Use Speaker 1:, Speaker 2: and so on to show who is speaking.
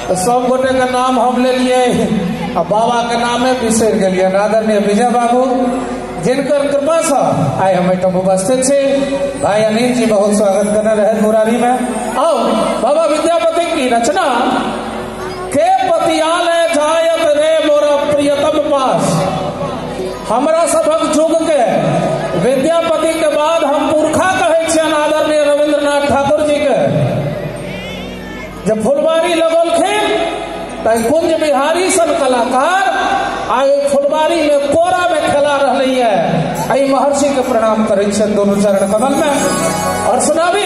Speaker 1: तो सब गोटे का नाम हम ले लिए और बाबा के नामे बिसर गए। आदरणीय विजय बाबू जिनकर कृपा से आए हम उपस्थित छे। भाई अनिल जी बहुत स्वागत करने रहे मुरारी में। आओ बाबा विद्यापति की रचना के पतियाले जायत रे मोरा प्रियतम पास। हमरा सबक जुग के विद्यापति के बाद हम पुरखा कहे छियन आदरणीय रविंद्रनाथ ठाकुर जी के। जब फुलवारी लगलखिन त कुंज बिहारी सन कलाकार आगे फुलवारी में कोरा में खेला रही है। आई महर्षि के प्रणाम करे दोनों चरण कमल में और सुनावी